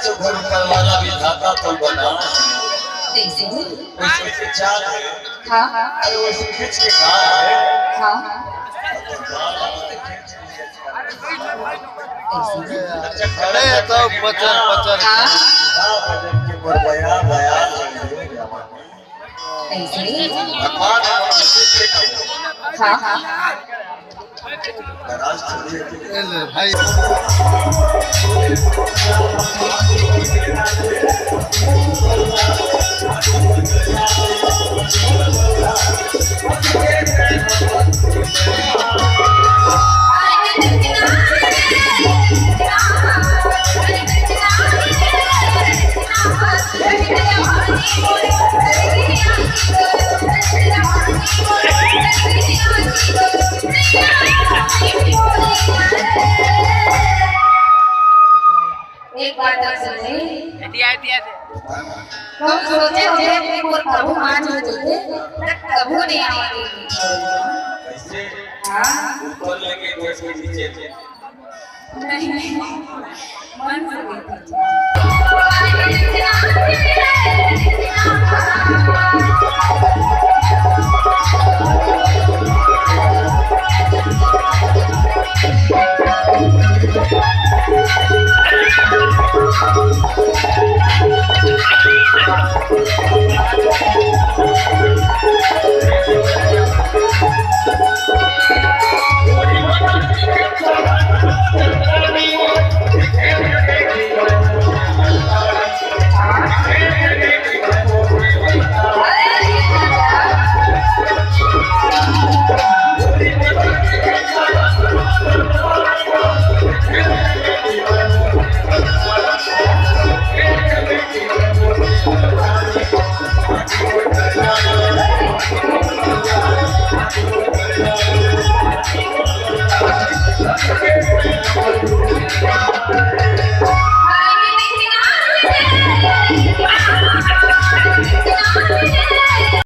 तो घर करवाना विधाता तो बना वैसे चाल है। हाँ हाँ अरे वैसे खींच के गाल है। हाँ अरे तो पचर पचर भजन के बड़बया बया ऐसे भगवान हाँ हाँ नाराज थोड़ी है भाई एक बात सुनिए हम सोचे थे कि वो प्रभु मान हो जाते प्रभु नहीं आएंगे कैसे हाँ ऊपर लेके देश के नीचे थे नहीं नहीं मन से देखी